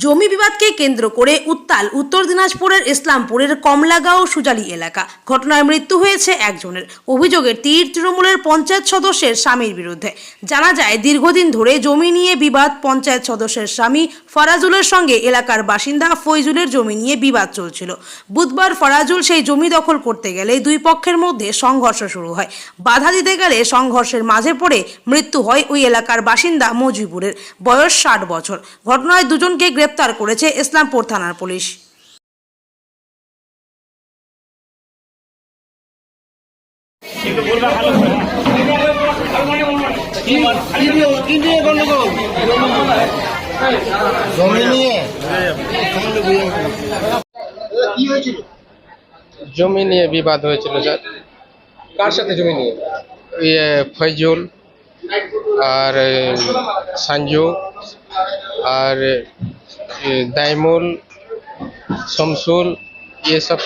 জমি বিবাদকে কেন্দ্র করে উত্তাল উত্তর দিনাজপুরের ইসলামপুরের কমলাগাঁও সুজালি এলাকা। ঘটনায় মৃত্যু হয়েছে একজনের। অভিযোগের তীর তৃণমূলের পঞ্চায়েত সদস্যের স্বামীর বিরুদ্ধে। জানা যায়, দীর্ঘদিন ধরে জমি নিয়ে বিবাদ। পঞ্চায়েত সদস্যের স্বামী ফরাজুলের সঙ্গে এলাকার বাসিন্দা ফৈজুলের জমি নিয়ে বিবাদ চলছিল। বুধবার ফরাজুল সেই জমি দখল করতে গেলে দুই পক্ষের মধ্যে সংঘর্ষ শুরু হয়। বাধা দিতে গেলে সংঘর্ষের মাঝে পড়ে মৃত্যু হয় ওই এলাকার বাসিন্দা মজিবুরের, বয়স 60 বছর। ঘটনায় দুজনকে গ্রেপ্তার করেছে ইসলামপুর থানার পুলিশ। জমি নিয়ে বিবাদ হয়েছিল স্যার। কার সাথে জমি নিয়ে? ফৈজুল আর সঞ্জু আর দাইমুল, শমসুল, ये सब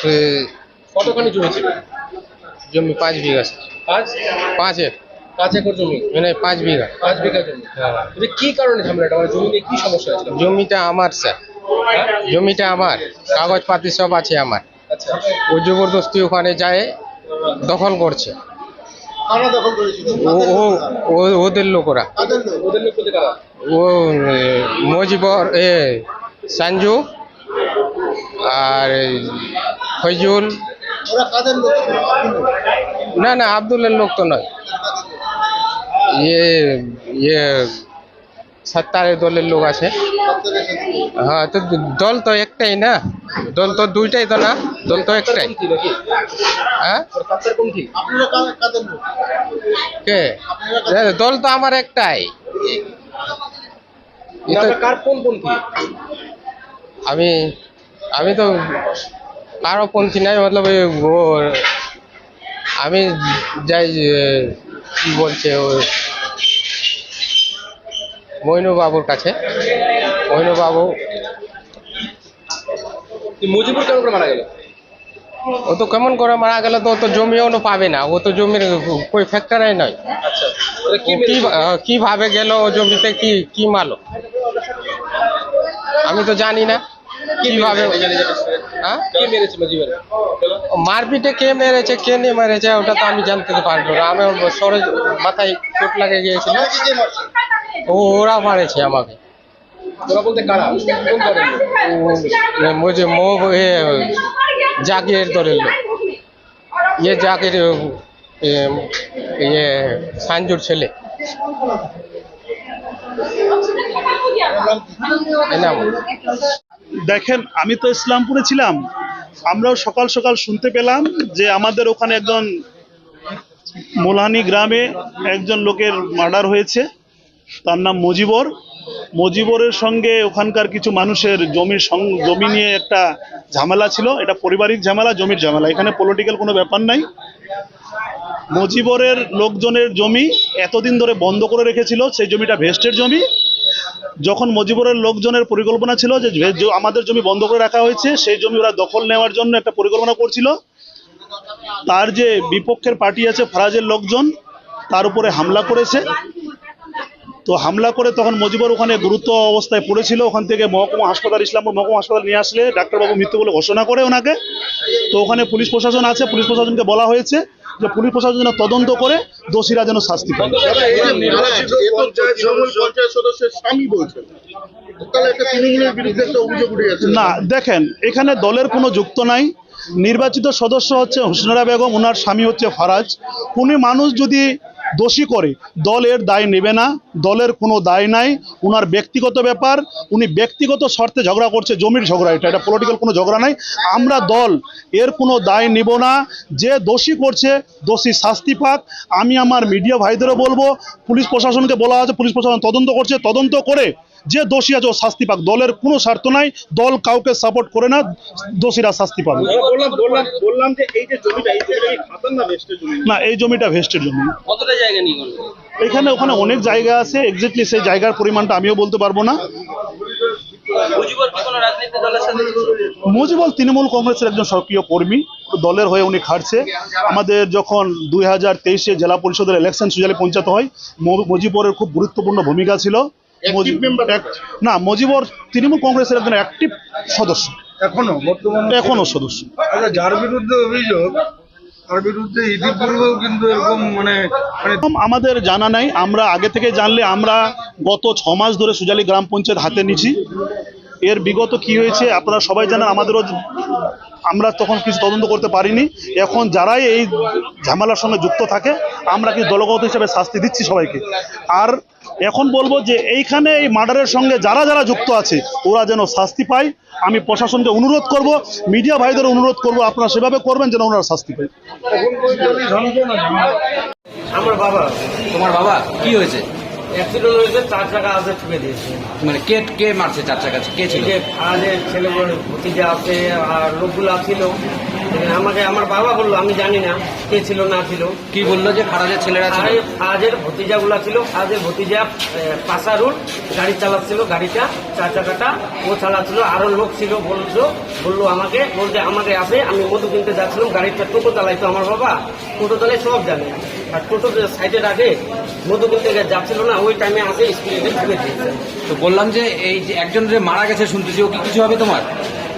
কতখানি জমি ছিল? জমি 5 বিঘা। 5 একর জমি? মানে 5 বিঘা। 5 বিঘা জমি। এটা কি কারণে ঝামেলাটা? মানে জমি নিয়ে কি সমস্যা আছে? জমিটা আমার স্যার, জমিটা আমার, কাগজপাতি সব আছে আমার। আচ্ছা, ও জবরদস্তি ওখানে যায় দখল করছে। ওদের লোকরা, ওদের লোক বলতে কারা? ও মজিবর, সঞ্জু আর ফৈজুল। না না, আব্দুলের লোক তো নয়, ইয়ে সত্তারের দলের লোক আছে। হ্যাঁ, তো দল তো একটাই না, দল তো দুইটাই তো না, দল তো একটাই। হ্যাঁ, কে? দল তো আমার একটাই। কার কোন পন্থী? আমি তো কারো পন্থী নাই, মতলব আমি যাই কি বলছে ও মইনু বাবুর কাছে। মইনু বাবু মুজিবুর কেমন করে মারা গেল? ও তো কেমন করে মারা গেল, তো ও তো জমিও পাবে না, ও তো জমির কই ফ্যাক্টরাই নয়। আচ্ছা, কিভাবে গেল ও জমিতে, কি মালো আমি তো জানি না কিভাবে। হ্যাঁ, কে মেরেছে মুজিবুর? মারপিটে কে মেরেছে কে নিয়ে মেরেছে ওটা তো আমি জানতে পারবো না। আমি সরে মাথায় চোট লাগে গিয়েছিল, ওরা মারেছে আমাকে। ওরা বলতে কারা? কোন দলের লোক? জাকির দলের লোক, জাকির সাঞ্জুর ছেলে। দেখেন, আমি তো ইসলামপুরে ছিলাম, আমরাও সকাল সকাল শুনতে পেলাম যে আমাদের ওখানে একজন মোলানি গ্রামে একজন লোকের মার্ডার হয়েছে। তার নাম মজিবরের সঙ্গে ওখানকার কিছু মানুষের জমি নিয়ে একটা ঝামেলা ছিল। এটা পারিবারিক ঝামেলা, জমির ঝামেলা, এখানে পলিটিক্যাল কোনো ব্যাপার নাই। মজিবরের লোকজনের জমি এতদিন ধরে বন্ধ করে রেখেছিল, সেই জমিটা ভেস্টের জমি। যখন মজিবরের লোকজনের পরিকল্পনা ছিল যে আমাদের জমি বন্ধ করে রাখা হয়েছে, সেই জমি ওরা দখল নেওয়ার জন্য একটা পরিকল্পনা করছিল। তার যে বিপক্ষের পার্টি আছে ফরাজের লোকজন, তার উপরে হামলা করেছে। তো হামলা করে তখন মজিবর ওখানে গুরুত্ব অবস্থায় পড়েছিল। ওখান থেকে মহকুমা হাসপাতাল, ইসলামপুর মহকুমা হাসপাতাল নিয়ে আসলে ডাক্তারবাবু মৃত্যু বলে ঘোষণা করে ওনাকে। তো ওখানে পুলিশ প্রশাসন আছে, পুলিশ প্রশাসনকে বলা হয়েছে যে পুলিশ প্রশাসন যেন তদন্ত করে দোষীরা যেন শাস্তি পায়। না, দেখেন, এখানে দলের কোনো যুক্ত নাই। নির্বাচিত সদস্য হচ্ছে হুসনারা বেগম, ওনার স্বামী হচ্ছে ফরাজ। উনি মানুষ যদি দোষী করে দলের দায় নেবে না, দলের কোনো দায় নাই, ওনার ব্যক্তিগত ব্যাপার। উনি ব্যক্তিগত স্বার্থে ঝগড়া করছে, জমির ঝগড়া, এটা পলিটিক্যাল কোনো ঝগড়া নাই। আমরা দল এর কোনো দায় নিব না। যে দোষী করছে দোষী শাস্তি পাক। আমি আমার মিডিয়া ভাইদেরও বলবো, পুলিশ প্রশাসনকে বলা আছে, পুলিশ প্রশাসন তদন্ত করছে, তদন্ত করে যে দোষী আছে ও শাস্তি পাক। দলের কোনো স্বার্থ নাই, দল কাউকে সাপোর্ট করে না, দোষীরা শাস্তি পাবে। বললাম যে এই যে জমিটা, এই জমিটা কি খাতার না ভেস্টের জমি? না, এই জমিটা ভেস্টের জমি। কতটা জায়গা নিয়ে গেল? এখানে ওখানে অনেক জায়গা আছে, এক্স্যাক্টলি সেই জায়গার পরিমাণটা আমিও বলতে পারবো না। মুজিবুর তৃণমূল কংগ্রেসের একজন সক্রিয় কর্মী, দলের হয়ে উনি খাটছে। আমাদের যখন 2023-এ জেলা পরিষদের ইলেকশন সুজালি পঞ্চায়েত হয়, মুজিবুরের খুব গুরুত্বপূর্ণ ভূমিকা ছিল। না, মজিবর তৃণমূল কংগ্রেসের একজন অ্যাক্টিভ সদস্য, এখনো বর্তমানে এখনো সদস্য। আচ্ছা, যার বিরুদ্ধে অভিযোগ তার বিরুদ্ধে ইতিপূর্বেও কিন্তু এরকম মানে আমাদের জানা নাই, আমরা আগে থেকে জানলে আমরা গত 6 মাস ধরে সুজালি গ্রাম পঞ্চায়েত হাতে নিছি। এর বিগত কি হয়েছে আপনারা সবাই জানেন, আমাদেরও আমরা তখন কিছু তদন্ত করতে পারিনি। এখন যারাই এই ঝামেলার সঙ্গে যুক্ত থাকে আমরা কি দলগত হিসেবে শাস্তি দিচ্ছি সবাইকে। আর এখন বলবো যে এইখানে এই মার্ডারের সঙ্গে যারা যারা যুক্ত আছে ওরা যেন শাস্তি পায়। আমি প্রশাসনকে অনুরোধ করব, মিডিয়া ভাইদের অনুরোধ করব, আপনারা সেভাবে করবেন যেন ওনারা শাস্তি পায়। আমার বাবা, তোমার বাবা কি হয়েছে? অ্যাক্সিডেন্ট হয়েছে, 4 চাকা আজে ঠুকে দিয়েছে। মানে কে মারছে 4 চাকা? কে ছিল? যে আজের ছেলেগুলো ভতিজা আছে আর লোকগুলো ছিল। আমাকে আমার বাবা বললো, আমি জানি না কে ছিল না ছিল। কি বললো যে ফারাজের ছেলেরা ছিল? আজের ভতিজাগুলা ছিল, আজের ভতিজা পাশারুল গাড়ি চালাচ্ছিল, গাড়িটা 4 চাকাটা ও চালাচ্ছিল, আরো লোক ছিল। বললো আমাকে, বলতে আমাকে আসে, আমি মধু কিনতে যাচ্ছিলাম, গাড়িটা টোটো চালাইতো আমার বাবা, টোটো চালাই সব জানে। আর টোটো সাইডের আগে মধু কিনতে যাচ্ছিল না, ওই টাইমে আসে স্পিডে ঢুকে দিয়েছে। তো বললাম যে এই যে একজন যে মারা গেছে শুনতেছি, ও কি কিছু হবে তোমার?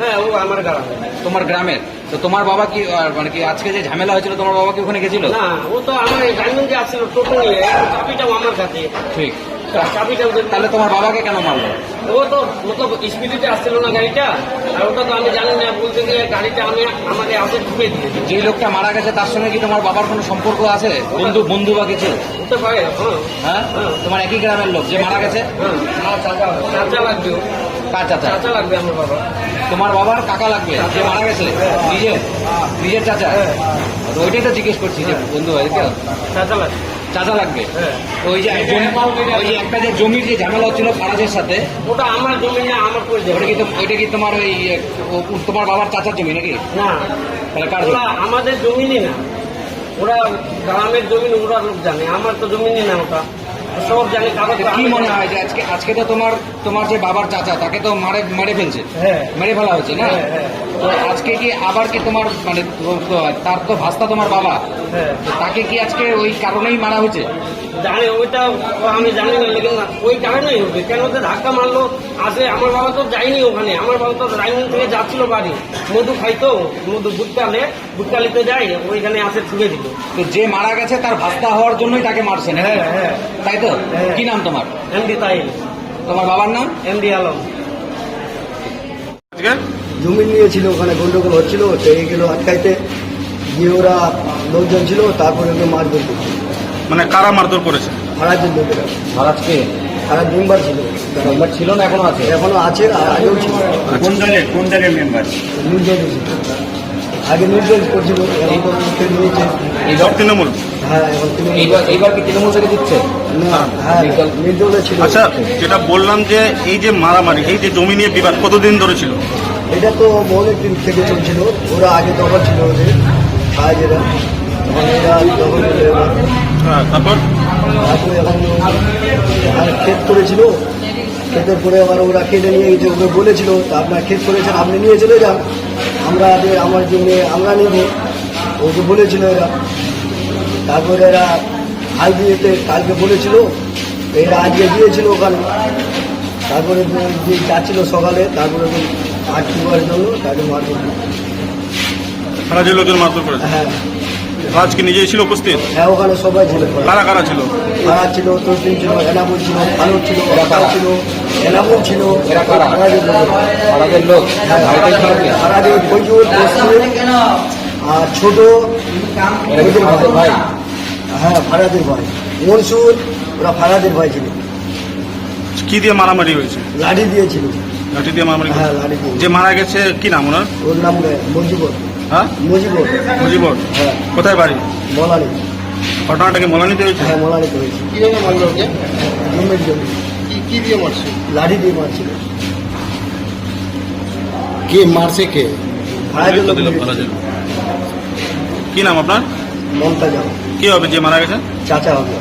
হ্যাঁ, ও আমার গ্রামে। তোমার গ্রামের? তো তোমার বাবা কি মানে কি আজকে যে ঝামেলা হয়েছিল তোমার বাবা কি ওখানে গেছিল? না, ও তো আমার গার্মেন্টে আসছিল টোটো নিয়ে, চাবিটাও আমার কাছে। ঠিক, চাবিটাও তাহলে তোমার বাবাকে কেন মারলো? ও তো মতলব স্পিডে আসছিল না গাড়িটা, আর ওটা তো আমি জানি না, বলতে গিয়ে গাড়িটা আমাকে আসে ঢুকে দিয়েছে। যে লোকটা মারা গেছে তার সঙ্গে কি তোমার বাবার কোনো সম্পর্ক আছে? বন্ধু বা কিছু হতে পারে। হ্যাঁ, তোমার একই গ্রামের লোক যে মারা গেছে? হ্যাঁ, চাচা লাগবে। কার চাচা? চাচা লাগবে আমার বাবা। তোমার বাবার কাকা লাগবে যে মারা গেছে? নিজের চাচা? তো ওইটাই তো জিজ্ঞেস করছি যে বন্ধু ভাই চাচা লাগবে। চাচা লাগবে। হ্যাঁ। তো ওই যে একটা যে জমির যে ঝামেলা হচ্ছিল ফারাজের সাথে, ওটা আমার জমি না, আমার পরিচয়। ওইটা কি তোমার ওই তোমার বাবার চাচার জমি নাকি? না, তাহলে কার ওরা আমাদের জমিনই না, ওরা গ্রামের জমিন, ওরা লোক জানে, আমার তো জমিনই না, ওটা সব জানে। কাগজ কি মনে হয় যে আজকে তো তোমার যে বাবার চাচা তাকে তো মেরে ফেলছে, হ্যাঁ, মেরে ফেলা হয়েছে না? তো আজকে কি আবার কি তোমার মানে তার তো ভাস্তা তোমার বাবা, হ্যাঁ, তো তাকে কি আজকে ওই কারণেই মারা হয়েছে? জানে, ওইটা আমি জানি না, লেকিন ওই কারণেই হবে। কেন তো ধাক্কা মারলো আসে, আমার বাবা তো যায়নি ওখানে, আমার বাবা তো রাইমিং থেকে যাচ্ছিল বাড়ি, মধু খাইতো, মধু গুটকালিতে যায়, ওইখানে আসে ছুঁড়ে দিল। তো যে মারা গেছে তার ভাস্তা হওয়ার জন্যই তাকে মারছে না? হ্যাঁ, হ্যাঁ, তাই তো? হ্যাঁ। কি নাম তোমার? এমডি তাইল। তোমার বাবার নাম? এমডি আলম। জমি নিয়েছিল, ওখানে গন্ডগোল হচ্ছিল, তো এইগুলো আটকাইতে গিয়ে ওরা লোকজন ছিল, তারপরে ওকে মারধর করছিল। মানে কারা মারধর করেছে? ফারাজের লোকেরা। ফারাজকে? ফারাজ মেম্বার ছিল, মেম্বার ছিল না, এখনো আছে? এখনো আছে, আর আগেও ছিল। কোন দলের মেম্বার? নির্দেশ ছিল, আগে নির্দেশ করছিল, এখন তো মুখে নিয়েছে। এইবার তৃণমূল? হ্যাঁ, এখন তিনি এইবার কি তৃণমূল থেকে দিচ্ছে? না, হ্যাঁ, নির্দলে ছিল। আচ্ছা, যেটা বললাম যে এই যে মারামারি, এই যে জমি নিয়ে বিবাদ কতদিন ধরে ছিল? এটা তো অনেক দিন থেকে চলছিল, ওরা আগে দখল ছিল ওদের সাহায্যেরা, তখন এরা দখল করে তারপর এখন ক্ষেত করেছিল, ক্ষেতের পরে আবার ওরা কেটে নিয়ে গেছে, ওকে বলেছিল আপনার ক্ষেত করেছেন, আপনি নিয়ে চলে যান, আমার জন্য আমরা নেব, ওকে বলেছিল এরা। তারপরে এরা হাল দিয়েতে কালকে বলেছিল, এরা আজকে দিয়েছিল ওখানে। তারপরে যে যাচ্ছিল সকালে, তারপরে আটকে দেওয়ার জন্য তাকে মারধর। ফারাজের লোকজন মারধর করেছে? হ্যাঁ। ফারাজ কি নিজেই ছিল উপস্থিত? হ্যাঁ, ওখানে সবাই ছিল। কারা কারা ছিল? ফারাজ ছিল, তসলিম ছিল, এনামুল ছিল, ফারুক ছিল, রাখাল ছিল, এনামুল ছিল। এরা কারা? ফারাজের লোক? ফারাজের ফজুর, তসলিম আর ছোট ভাই? হ্যাঁ, ফারাজের ভাই মনসুর, ওরা ফারাজের ভাই ছিল। কি দিয়ে মারামারি হয়েছে? লাঠি দিয়েছিল। লাঠি দিয়ে মারামারি? হ্যাঁ, লাঠি দিয়ে। যে মারা গেছে কি নাম ওনার? ওর নাম মজিবর। হ্যাঁ, মজিবর। মুজিবর? হ্যাঁ। কোথায় বাড়ি? মলানি। ঘটনাটা কি মলানিতে হয়েছে? হ্যাঁ, মলানিতে হয়েছে। কিভাবে মারলো ওকে? জমির জন্য কি দিয়ে মারছে? লাঠি দিয়ে মারছিল। কে মারছে কে? ফারাজের লোক মেরেছে। কি নাম আপনার? মমতাজ কি হবে যে মারা গেছে? চাচা হবে।